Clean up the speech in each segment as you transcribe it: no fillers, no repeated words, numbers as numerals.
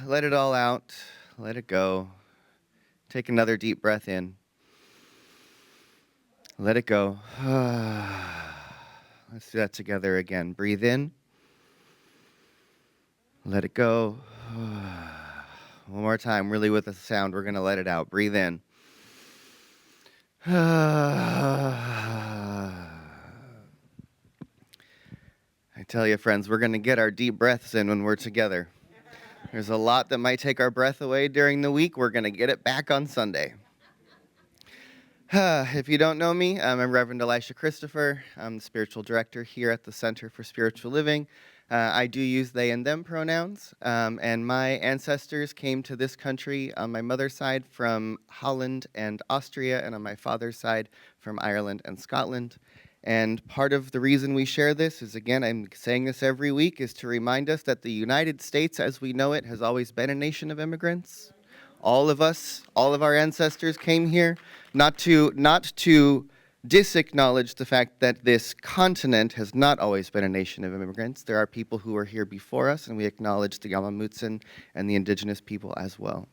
Let it all out. Let it go. Take another deep breath in. Let it go. Let's do that together again. Breathe in. Let it go. One more time, really with the sound. We're going to let it out. Breathe in. I tell you, friends, we're going to get our deep breaths in when we're together. There's a lot that might take our breath away during the week. We're going to get it back on Sunday. If you don't know me, I'm Reverend Elisha Christopher. I'm the spiritual director here at the Center for Spiritual Living. I do use they and them pronouns, and my ancestors came to this country on my mother's side from Holland and Austria, and on my father's side from Ireland and Scotland. And part of the reason we share this is, again, I'm saying this every week, is to remind us that the United States, as we know it, has always been a nation of immigrants. All of us, all of our ancestors came here, not to disacknowledge the fact that this continent has not always been a nation of immigrants. There are people who were here before us, and we acknowledge the Yamamutsun and the indigenous people as well.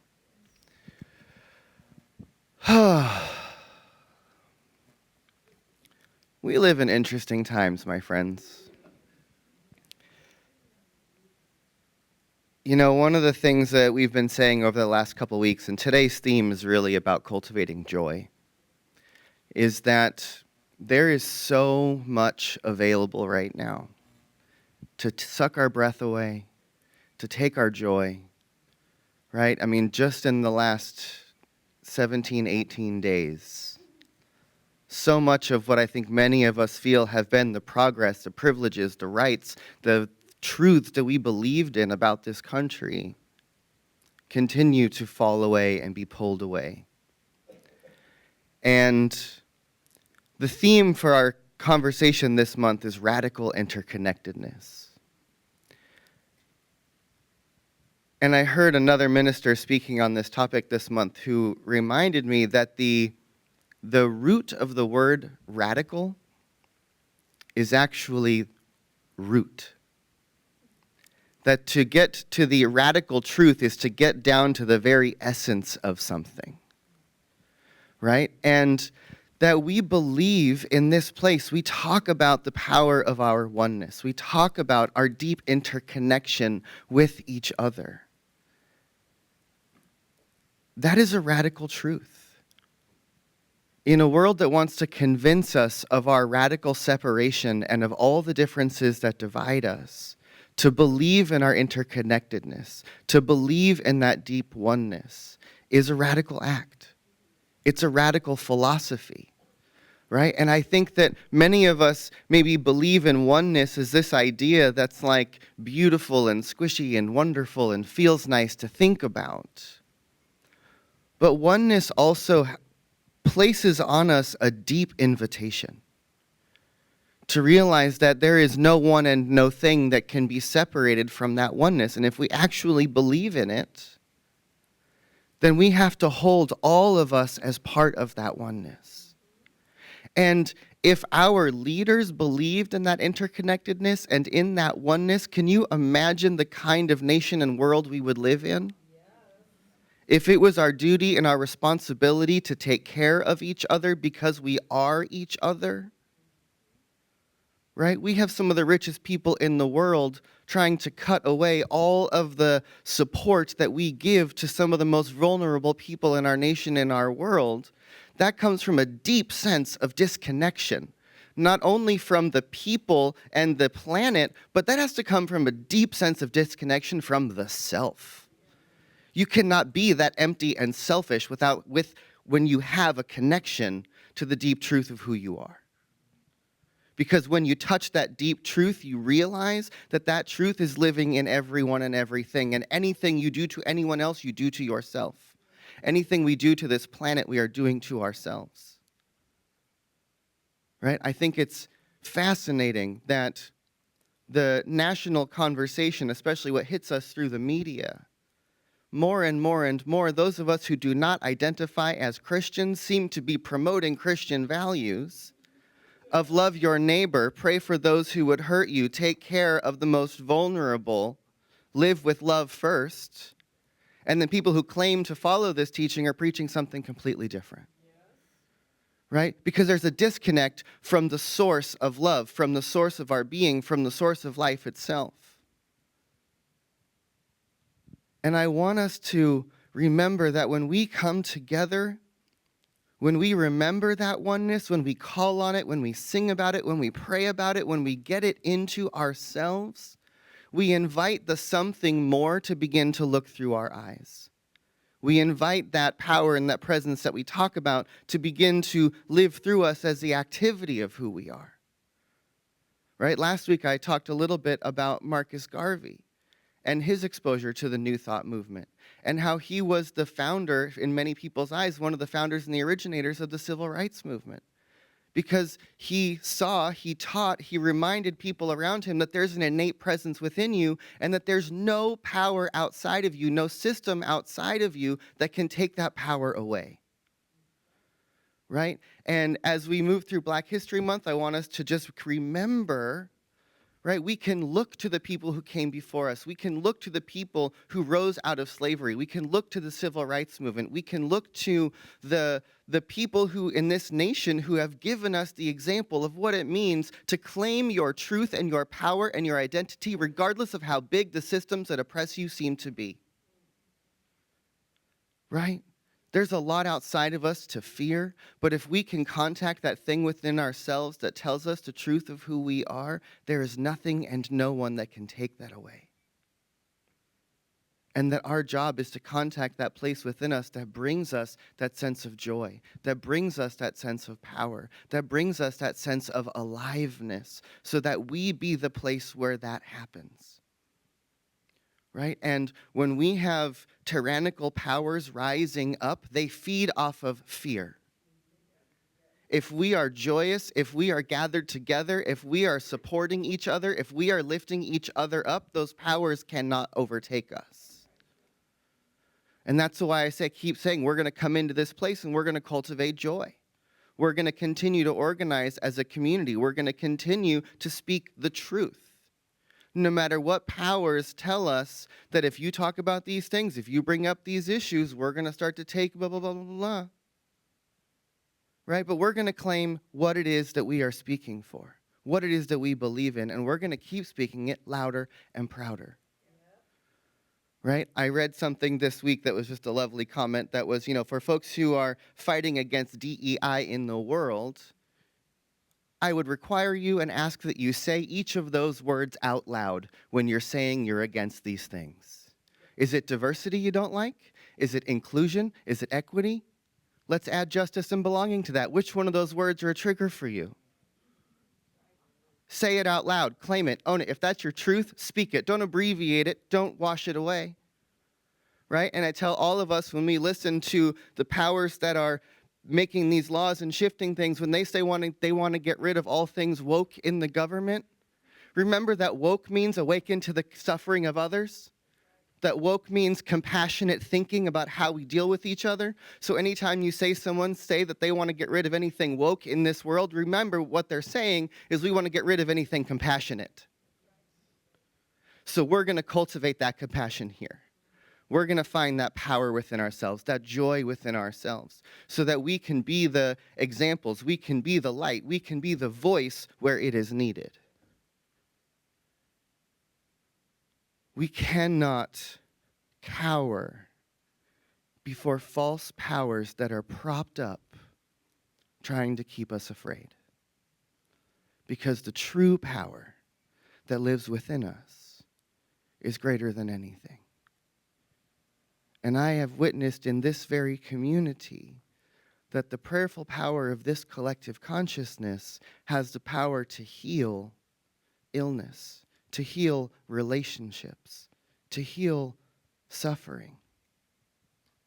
We live in interesting times, my friends. You know, one of the things that we've been saying over the last couple weeks, and today's theme is really about cultivating joy, is that there is so much available right now to suck our breath away, to take our joy, right? I mean, just in the last 17, 18 days, so much of what I think many of us feel have been the progress, the privileges, the rights, the truths that we believed in about this country continue to fall away and be pulled away. And the theme for our conversation this month is radical interconnectedness. And I heard another minister speaking on this topic this month who reminded me that the root of the word radical is actually root. That to get to the radical truth is to get down to the very essence of something, right? And that we believe in this place, we talk about the power of our oneness. We talk about our deep interconnection with each other. That is a radical truth. In a world that wants to convince us of our radical separation and of all the differences that divide us, to believe in our interconnectedness, to believe in that deep oneness, is a radical act. It's a radical philosophy, right? And I think that many of us maybe believe in oneness as this idea that's like beautiful and squishy and wonderful and feels nice to think about. But oneness also places on us a deep invitation to realize that there is no one and no thing that can be separated from that oneness. And if we actually believe in it, then we have to hold all of us as part of that oneness. And if our leaders believed in that interconnectedness and in that oneness, can you imagine the kind of nation and world we would live in? If it was our duty and our responsibility to take care of each other because we are each other, right? We have some of the richest people in the world trying to cut away all of the support that we give to some of the most vulnerable people in our nation and our world. That comes from a deep sense of disconnection, not only from the people and the planet, but that has to come from a deep sense of disconnection from the self. You cannot be that empty and selfish when you have a connection to the deep truth of who you are. Because when you touch that deep truth, you realize that that truth is living in everyone and everything. And anything you do to anyone else, you do to yourself. Anything we do to this planet, we are doing to ourselves. Right? I think it's fascinating that the national conversation, especially what hits us through the media, more and more and more, those of us who do not identify as Christians seem to be promoting Christian values of love your neighbor, pray for those who would hurt you, take care of the most vulnerable, live with love first, and then people who claim to follow this teaching are preaching something completely different. Right? Because there's a disconnect from the source of love, from the source of our being, from the source of life itself. And I want us to remember that when we come together, when we remember that oneness, when we call on it, when we sing about it, when we pray about it, when we get it into ourselves, we invite the something more to begin to look through our eyes. We invite that power and that presence that we talk about to begin to live through us as the activity of who we are. Right? Last week I talked a little bit about Marcus Garvey and his exposure to the New Thought movement, and how he was the founder, in many people's eyes, one of the founders and the originators of the civil rights movement. Because he saw, he taught, he reminded people around him that there's an innate presence within you and that there's no power outside of you, no system outside of you that can take that power away. Right? And as we move through Black History Month, I want us to just remember, right? We can look to the people who came before us. We can look to the people who rose out of slavery. We can look to the civil rights movement. We can look to the people who in this nation who have given us the example of what it means to claim your truth and your power and your identity, regardless of how big the systems that oppress you seem to be. Right? There's a lot outside of us to fear, but if we can contact that thing within ourselves that tells us the truth of who we are, there is nothing and no one that can take that away. And that our job is to contact that place within us that brings us that sense of joy, that brings us that sense of power, that brings us that sense of aliveness, so that we be the place where that happens. Right? And when we have tyrannical powers rising up, they feed off of fear. If we are joyous, if we are gathered together, if we are supporting each other, if we are lifting each other up, those powers cannot overtake us. And that's why I keep saying we're going to come into this place and we're going to cultivate joy. We're going to continue to organize as a community. We're going to continue to speak the truth. No matter what powers tell us that if you talk about these things, if you bring up these issues, we're going to start to take blah, blah, blah, blah, blah. Right? But we're going to claim what it is that we are speaking for, what it is that we believe in, and we're going to keep speaking it louder and prouder. Right? I read something this week that was just a lovely comment that was, for folks who are fighting against DEI in the world, I would require you and ask that you say each of those words out loud when you're saying you're against these things. Is it diversity you don't like? Is it inclusion? Is it equity? Let's add justice and belonging to that. Which one of those words are a trigger for you? Say it out loud. Claim it. Own it. If that's your truth, speak it. Don't abbreviate it. Don't wash it away. Right? And I tell all of us when we listen to the powers that are making these laws and shifting things, when they say they want to get rid of all things woke in the government, remember that woke means awaken to the suffering of others. That woke means compassionate thinking about how we deal with each other. So anytime you someone say that they want to get rid of anything woke in this world, remember what they're saying is we want to get rid of anything compassionate. So we're going to cultivate that compassion here. We're going to find that power within ourselves, that joy within ourselves, so that we can be the examples, we can be the light, we can be the voice where it is needed. We cannot cower before false powers that are propped up trying to keep us afraid. Because the true power that lives within us is greater than anything. And I have witnessed in this very community that the prayerful power of this collective consciousness has the power to heal illness, to heal relationships, to heal suffering.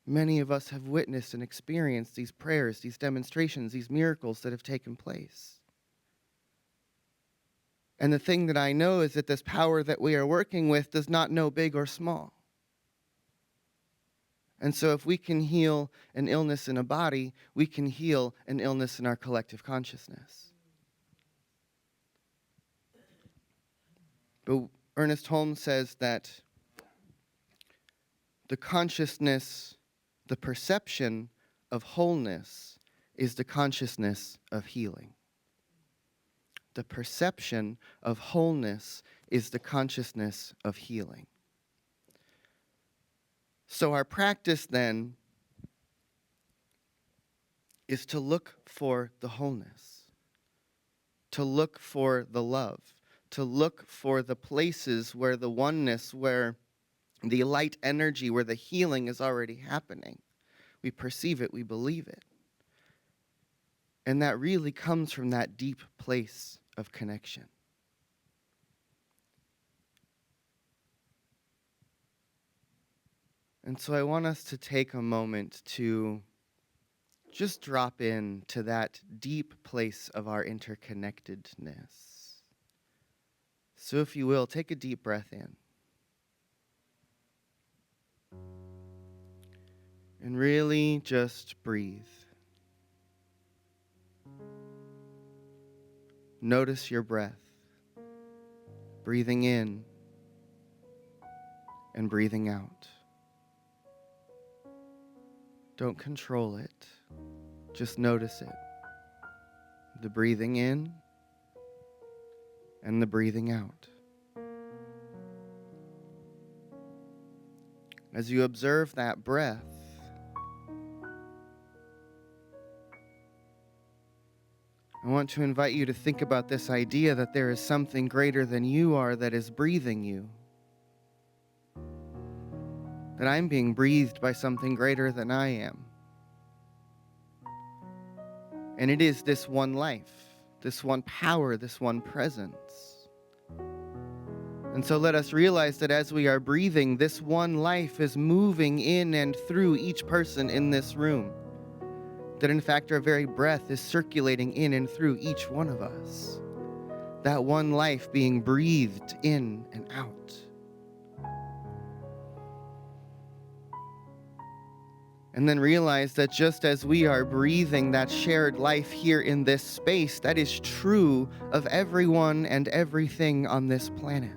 Many of us have witnessed and experienced these prayers, these demonstrations, these miracles that have taken place. And the thing that I know is that this power that we are working with does not know big or small. And so if we can heal an illness in a body, we can heal an illness in our collective consciousness. But Ernest Holmes says that The consciousness, the perception of wholeness is the consciousness of healing. The perception of wholeness is the consciousness of healing. So our practice then is to look for the wholeness, to look for the love, to look for the places where the oneness, where the light energy, where the healing is already happening. We perceive it, we believe it. And that really comes from that deep place of connection. And so I want us to take a moment to just drop in to that deep place of our interconnectedness. So if you will, take a deep breath in. And really just breathe. Notice your breath. Breathing in and breathing out. Don't control it. Just notice it. The breathing in and the breathing out. As you observe that breath, I want to invite you to think about this idea that there is something greater than you are that is breathing you. That I'm being breathed by something greater than I am. And it is this one life, this one power, this one presence. And so let us realize that as we are breathing, this one life is moving in and through each person in this room. That in fact our very breath is circulating in and through each one of us. That one life being breathed in and out. And then realize that just as we are breathing that shared life here in this space, that is true of everyone and everything on this planet.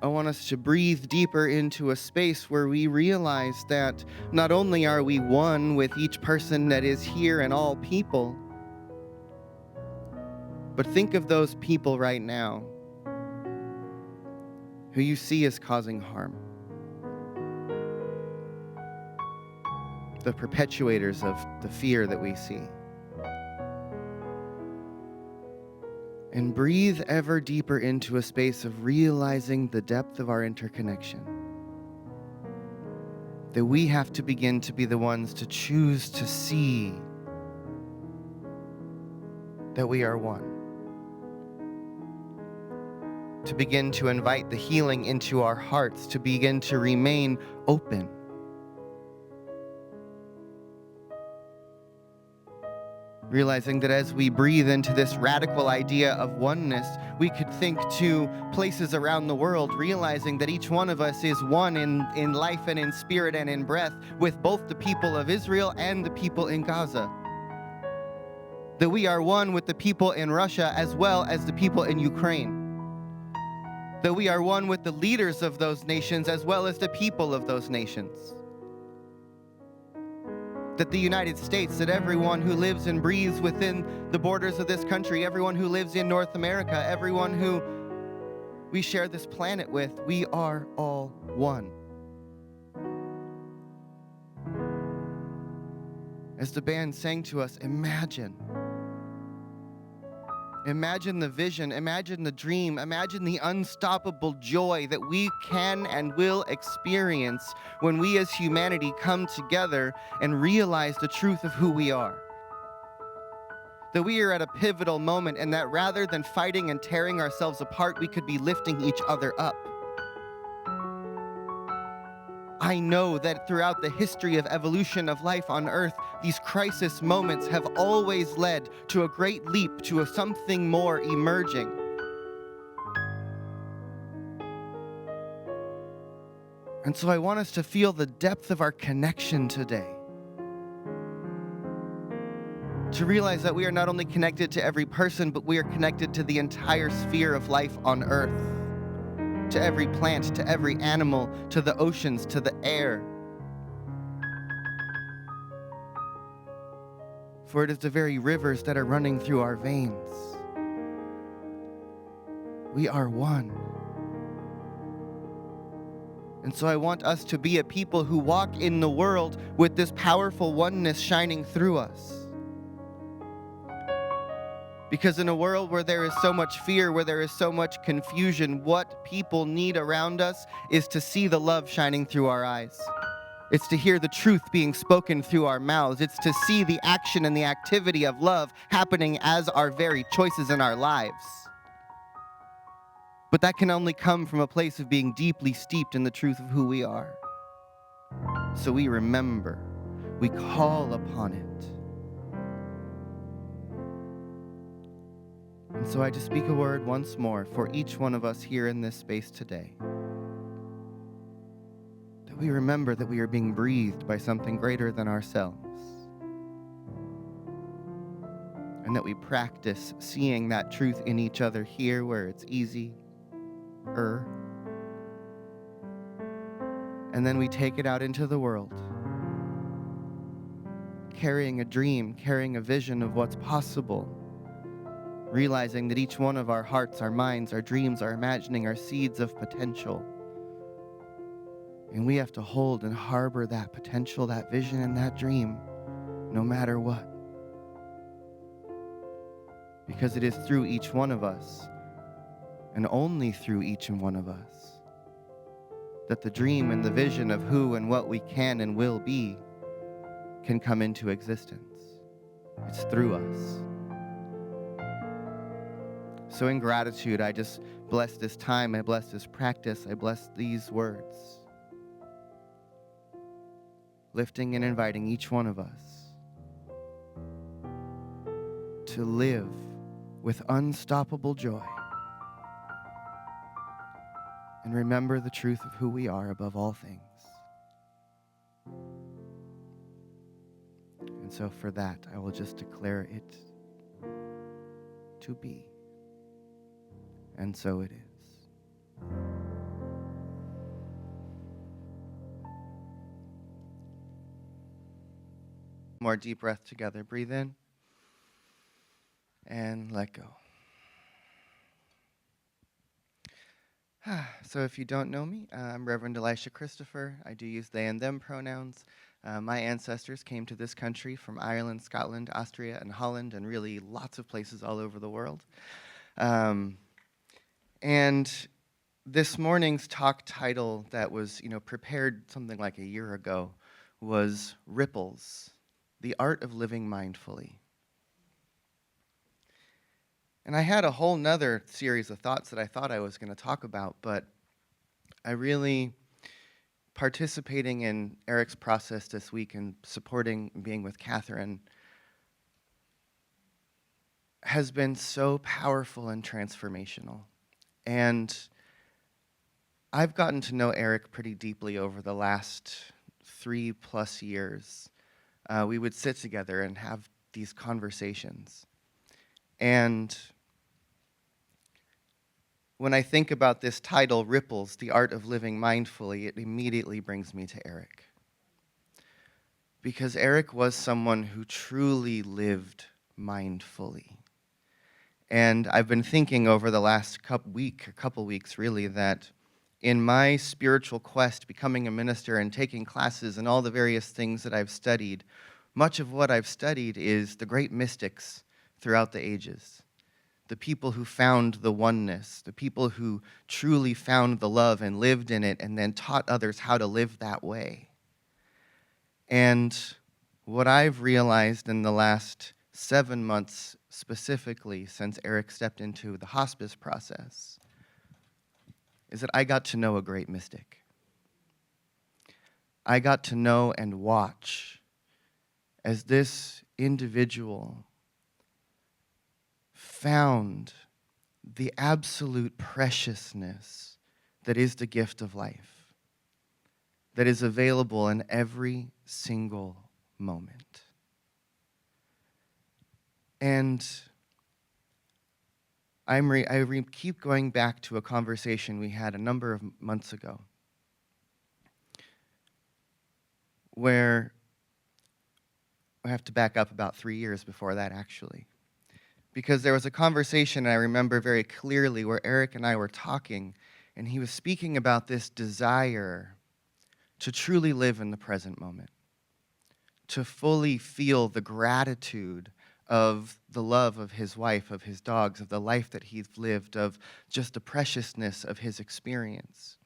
I want us to breathe deeper into a space where we realize that not only are we one with each person that is here and all people, but think of those people right now who you see as causing harm. The perpetuators of the fear that we see. And breathe ever deeper into a space of realizing the depth of our interconnection. That we have to begin to be the ones to choose to see that we are one. To begin to invite the healing into our hearts, to begin to remain open. Realizing that as we breathe into this radical idea of oneness, we could think to places around the world, realizing that each one of us is one in life and in spirit and in breath with both the people of Israel and the people in Gaza. That we are one with the people in Russia as well as the people in Ukraine. That we are one with the leaders of those nations as well as the people of those nations. That the United States, that everyone who lives and breathes within the borders of this country, everyone who lives in North America, everyone who we share this planet with, we are all one. As the band sang to us, imagine the vision, imagine the dream, imagine the unstoppable joy that we can and will experience when we as humanity come together and realize the truth of who we are. That we are at a pivotal moment and that rather than fighting and tearing ourselves apart, we could be lifting each other up. I know that throughout the history of evolution of life on Earth, these crisis moments have always led to a great leap, to something more emerging. And so I want us to feel the depth of our connection today. To realize that we are not only connected to every person, but we are connected to the entire sphere of life on Earth. to every plant, to every animal, to the oceans, to the air. For it is the very rivers that are running through our veins. We are one. And so I want us to be a people who walk in the world with this powerful oneness shining through us. Because in a world where there is so much fear, where there is so much confusion, what people need around us is to see the love shining through our eyes. It's to hear the truth being spoken through our mouths. It's to see the action and the activity of love happening as our very choices in our lives. But that can only come from a place of being deeply steeped in the truth of who we are. So we remember, we call upon it. And so I just speak a word once more for each one of us here in this space today. That we remember that we are being breathed by something greater than ourselves. And that we practice seeing that truth in each other here where it's easy. And then we take it out into the world, carrying a dream, carrying a vision of what's possible, realizing that each one of our hearts, our minds, our dreams, our imagining are seeds of potential. And we have to hold and harbor that potential, that vision, and that dream, no matter what. Because it is through each one of us, and only through each and one of us, that the dream and the vision of who and what we can and will be can come into existence. It's through us. So in gratitude, I just bless this time, I bless this practice, I bless these words, lifting and inviting each one of us to live with unstoppable joy and remember the truth of who we are above all things. And so for that, I will just declare it to be. And so it is. More deep breath together. Breathe in and let go. So if you don't know me, I'm Reverend Elisha Christopher. I do use they and them pronouns. My ancestors came to this country from Ireland, Scotland, Austria, and Holland, and really lots of places all over the world. And this morning's talk title that was, prepared something like a year ago was Ripples, the Art of Living Mindfully. And I had a whole nother series of thoughts that I thought I was going to talk about, but I really, participating in Eric's process this week and supporting being with Catherine has been so powerful and transformational. And I've gotten to know Eric pretty deeply over the last 3+ years. We would sit together and have these conversations. And when I think about this title, Ripples, the Art of Living Mindfully, it immediately brings me to Eric. Because Eric was someone who truly lived mindfully. And I've been thinking over the last couple weeks really, that in my spiritual quest, becoming a minister and taking classes and all the various things that I've studied, much of what I've studied is the great mystics throughout the ages. The people who found the oneness, the people who truly found the love and lived in it and then taught others how to live that way. And what I've realized in the last 7 months specifically since Eric stepped into the hospice process is that I got to know a great mystic. I got to know and watch as this individual found the absolute preciousness that is the gift of life, that is available in every single moment. And keep going back to a conversation we had a number of months ago where I have to back up about 3 years before that, actually. Because there was a conversation I remember very clearly where Eric and I were talking, and he was speaking about this desire to truly live in the present moment, to fully feel the gratitude of the love of his wife, of his dogs, of the life that he's lived, of just the preciousness of his experience.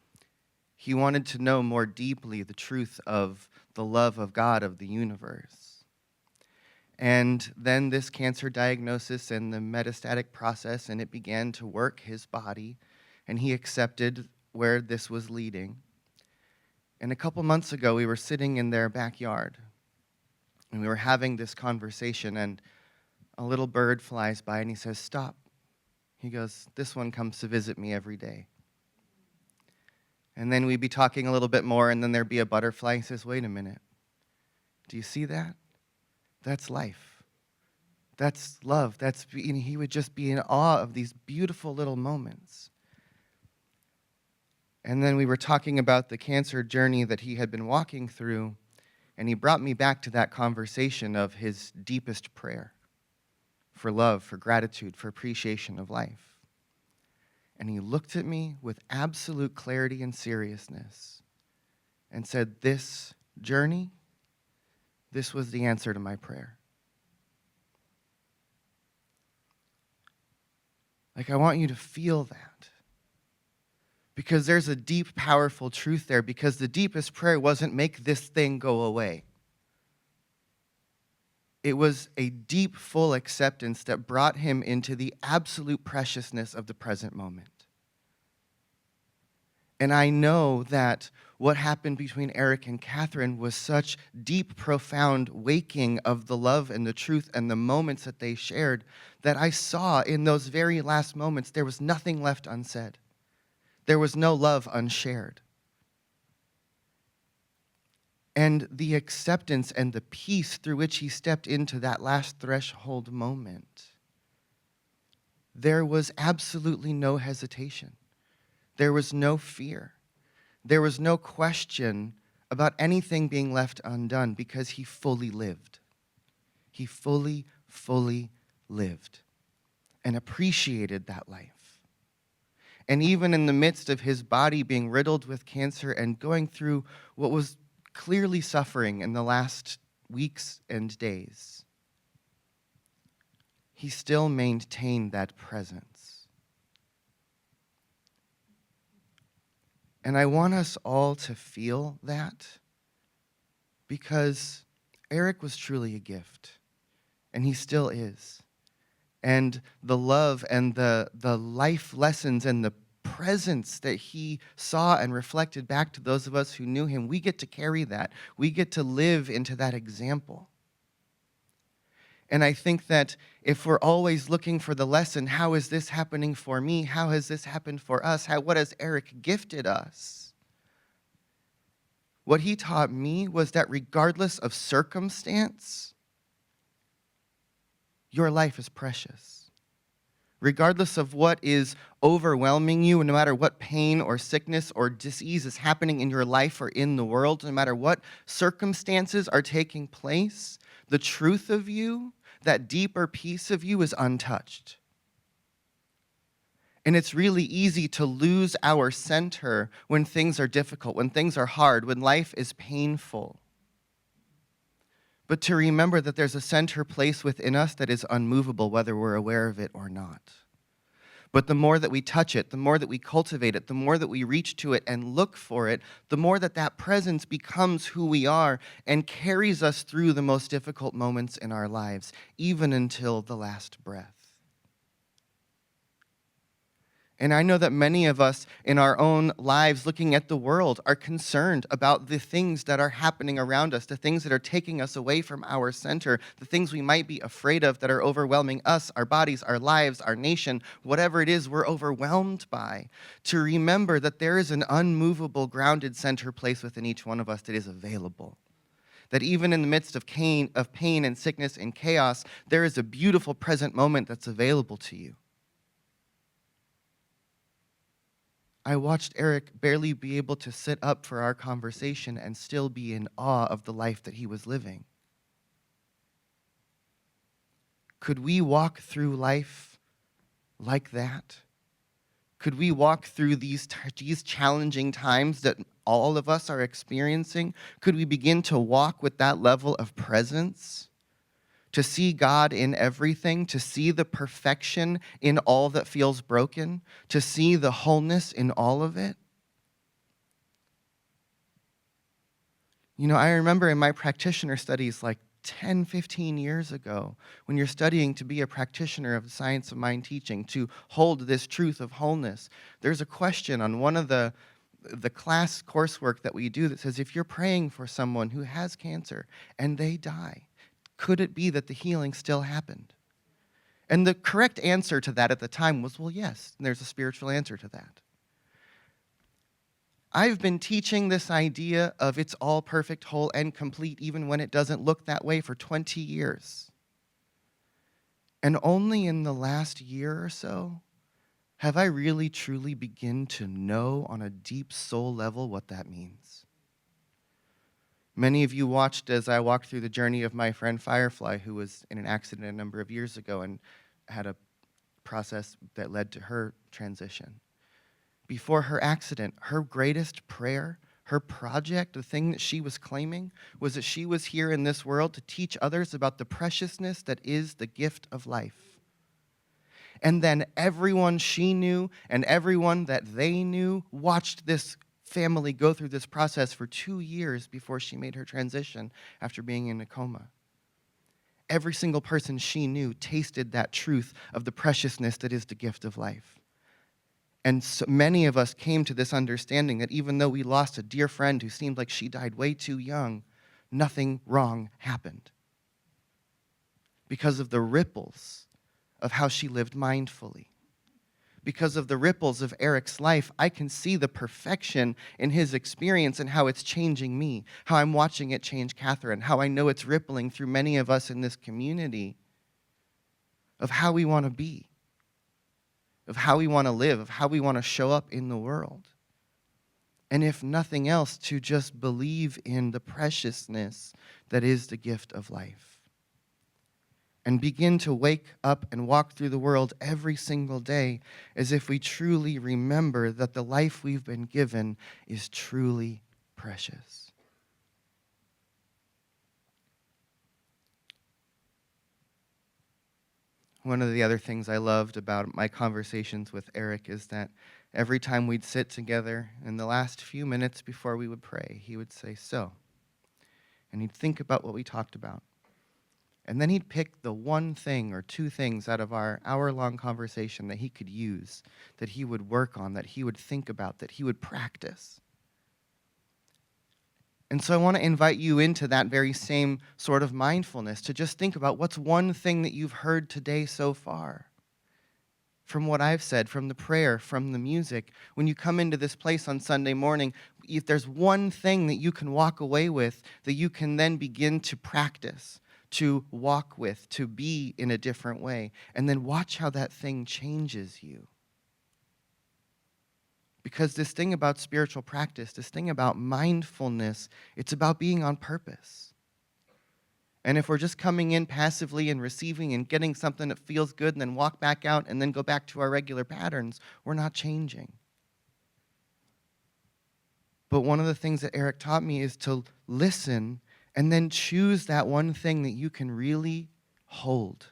He wanted to know more deeply the truth of the love of God, of the universe. And then this cancer diagnosis and the metastatic process, and it began to work his body, and he accepted where this was leading. And a couple months ago, we were sitting in their backyard, and we were having this conversation, and a little bird flies by, and he says, "Stop." He goes, "This one comes to visit me every day." And then we'd be talking a little bit more, and then there'd be a butterfly. He says, "Wait a minute. Do you see that? That's life. That's love." And he would just be in awe of these beautiful little moments. And then we were talking about the cancer journey that he had been walking through, and he brought me back to that conversation of his deepest prayer for love, for gratitude, for appreciation of life. And he looked at me with absolute clarity and seriousness and said, "This journey, this was the answer to my prayer." Like, I want you to feel that. Because there's a deep, powerful truth there, because the deepest prayer wasn't make this thing go away. It was a deep, full acceptance that brought him into the absolute preciousness of the present moment. And I know that what happened between Eric and Catherine was such deep, profound waking of the love and the truth and the moments that they shared that I saw in those very last moments there was nothing left unsaid. There was no love unshared. And the acceptance and the peace through which he stepped into that last threshold moment, there was absolutely no hesitation. There was no fear. There was no question about anything being left undone because he fully lived. He fully lived and appreciated that life. And even in the midst of his body being riddled with cancer and going through what was clearly suffering in the last weeks and days, he still maintained that presence. And I want us all to feel that because Eric was truly a gift, and he still is. And the love and the life lessons and the presence that he saw and reflected back to those of us who knew him, we get to carry that. We get to live into that example. And I think that if we're always looking for the lesson, how is this happening for me? How has this happened for us? What has Eric gifted us? What he taught me was that regardless of circumstance, your life is precious. Regardless of what is overwhelming you, no matter what pain or sickness or disease is happening in your life or in the world, no matter what circumstances are taking place, the truth of you, that deeper piece of you, is untouched. And it's really easy to lose our center when things are difficult, when things are hard, when life is painful. But to remember that there's a center place within us that is unmovable, whether we're aware of it or not. But the more that we touch it, the more that we cultivate it, the more that we reach to it and look for it, the more that that presence becomes who we are and carries us through the most difficult moments in our lives, even until the last breath. And I know that many of us in our own lives looking at the world are concerned about the things that are happening around us, the things that are taking us away from our center, the things we might be afraid of that are overwhelming us, our bodies, our lives, our nation, whatever it is we're overwhelmed by. To remember that there is an unmovable, grounded center place within each one of us that is available. That even in the midst of pain and sickness and chaos, there is a beautiful present moment that's available to you. I watched Eric barely be able to sit up for our conversation and still be in awe of the life that he was living. Could we walk through life like that? Could we walk through these challenging times that all of us are experiencing? Could we begin to walk with that level of presence? To see God in everything, to see the perfection in all that feels broken, to see the wholeness in all of it? You know, I remember in my practitioner studies like 10, 15 years ago, when you're studying to be a practitioner of the science of mind teaching, to hold this truth of wholeness, there's a question on one of the class coursework that we do that says, if you're praying for someone who has cancer and they die, could it be that the healing still happened? And the correct answer to that at the time was, well, yes, and there's a spiritual answer to that. I've been teaching this idea of it's all perfect, whole, and complete, even when it doesn't look that way, for 20 years. And only in the last year or so have I really truly begun to know on a deep soul level what that means. Many of you watched as I walked through the journey of my friend Firefly, who was in an accident a number of years ago and had a process that led to her transition. Before her accident, her greatest prayer, her project, the thing that she was claiming, was that she was here in this world to teach others about the preciousness that is the gift of life. And then everyone she knew and everyone that they knew watched this family go through this process for 2 years before she made her transition after being in a coma. Every single person she knew tasted that truth of the preciousness that is the gift of life. And so many of us came to this understanding that even though we lost a dear friend who seemed like she died way too young, nothing wrong happened because of the ripples of how she lived mindfully. Because of the ripples of Eric's life, I can see the perfection in his experience and how it's changing me, how I'm watching it change Catherine, how I know it's rippling through many of us in this community of how we want to be, of how we want to live, of how we want to show up in the world. And if nothing else, to just believe in the preciousness that is the gift of life. And begin to wake up and walk through the world every single day as if we truly remember that the life we've been given is truly precious. One of the other things I loved about my conversations with Eric is that every time we'd sit together, in the last few minutes before we would pray, he would say, "So," and he'd think about what we talked about. And then he'd pick the one thing or two things out of our hour-long conversation that he could use, that he would work on, that he would think about, that he would practice. And so I want to invite you into that very same sort of mindfulness, to just think about what's one thing that you've heard today so far. From what I've said, from the prayer, from the music. When you come into this place on Sunday morning, if there's one thing that you can walk away with, that you can then begin to practice, to walk with, to be in a different way, and then watch how that thing changes you. Because this thing about spiritual practice, this thing about mindfulness, it's about being on purpose. And if we're just coming in passively and receiving and getting something that feels good and then walk back out and then go back to our regular patterns, we're not changing. But one of the things that Eric taught me is to listen and then choose that one thing that you can really hold.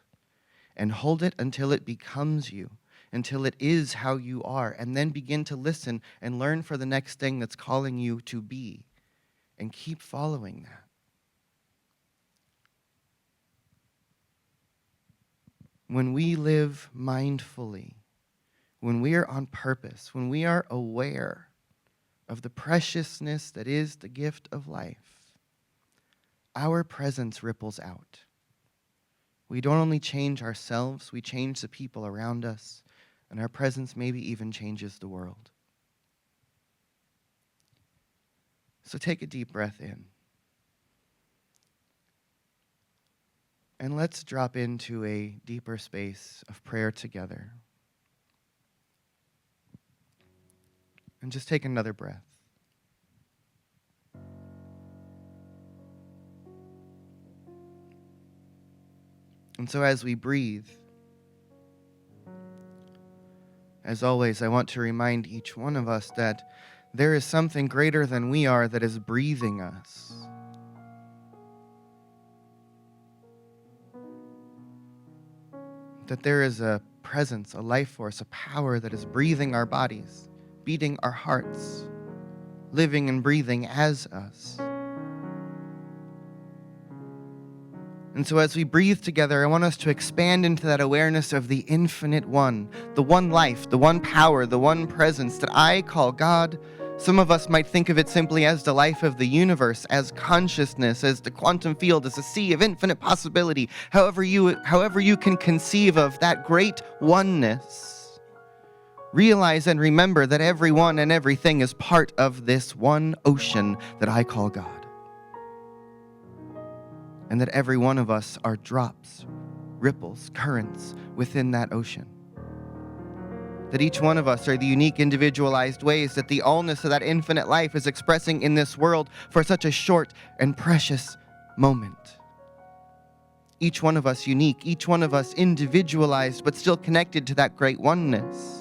And hold it until it becomes you, until it is how you are. And then begin to listen and learn for the next thing that's calling you to be. And keep following that. When we live mindfully, when we are on purpose, when we are aware of the preciousness that is the gift of life, our presence ripples out. We don't only change ourselves, we change the people around us, and our presence maybe even changes the world. So take a deep breath in. And let's drop into a deeper space of prayer together. And just take another breath. And so as we breathe, as always, I want to remind each one of us that there is something greater than we are that is breathing us. That there is a presence, a life force, a power that is breathing our bodies, beating our hearts, living and breathing as us. And so as we breathe together, I want us to expand into that awareness of the infinite one, the one life, the one power, the one presence that I call God. Some of us might think of it simply as the life of the universe, as consciousness, as the quantum field, as a sea of infinite possibility. However you can conceive of that great oneness, realize and remember that everyone and everything is part of this one ocean that I call God. And that every one of us are drops, ripples, currents within that ocean. That each one of us are the unique individualized ways that the allness of that infinite life is expressing in this world for such a short and precious moment. Each one of us unique, each one of us individualized, but still connected to that great oneness.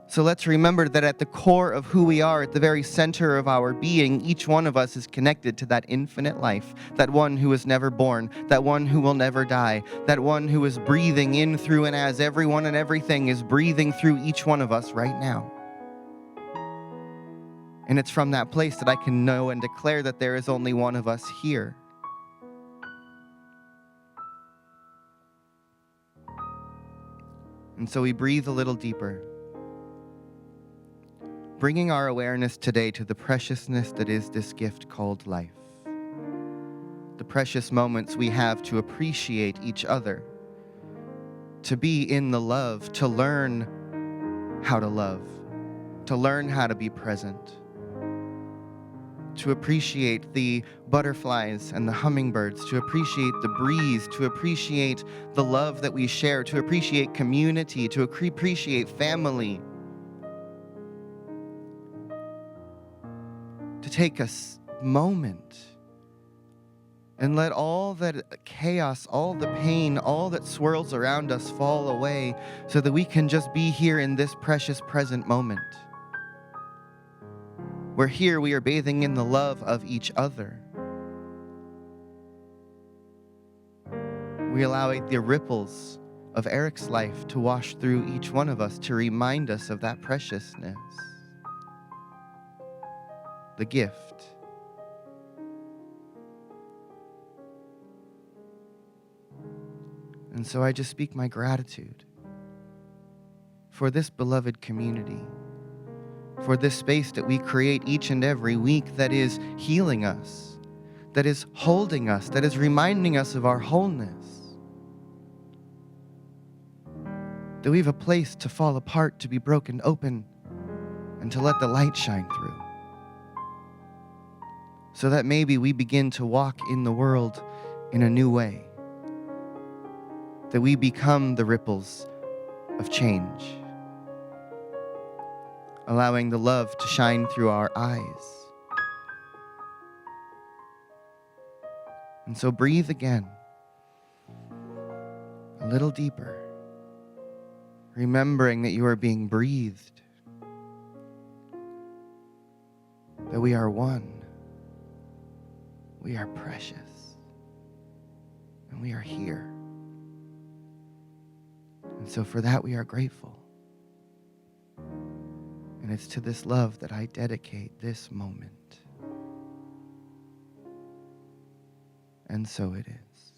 So let's remember that at the core of who we are, at the very center of our being, each one of us is connected to that infinite life, that one who is never born, that one who will never die, that one who is breathing in, through, and as everyone and everything is breathing through each one of us right now. And it's from that place that I can know and declare that there is only one of us here. And so we breathe a little deeper, bringing our awareness today to the preciousness that is this gift called life. The precious moments we have to appreciate each other, to be in the love, to learn how to love, to learn how to be present, to appreciate the butterflies and the hummingbirds, to appreciate the breeze, to appreciate the love that we share, to appreciate community, to appreciate family. To take a moment and let all that chaos, all the pain, all that swirls around us fall away so that we can just be here in this precious present moment. We're here, we are bathing in the love of each other. We allow the ripples of Eric's life to wash through each one of us to remind us of that preciousness. The gift. And so I just speak my gratitude for this beloved community, for this space that we create each and every week that is healing us, that is holding us, that is reminding us of our wholeness, that we have a place to fall apart, to be broken open, and to let the light shine through. So that maybe we begin to walk in the world in a new way. That we become the ripples of change, allowing the love to shine through our eyes. And so breathe again, a little deeper, remembering that you are being breathed, that we are one. We are precious, and we are here. And so for that we are grateful. And it's to this love that I dedicate this moment. And so it is.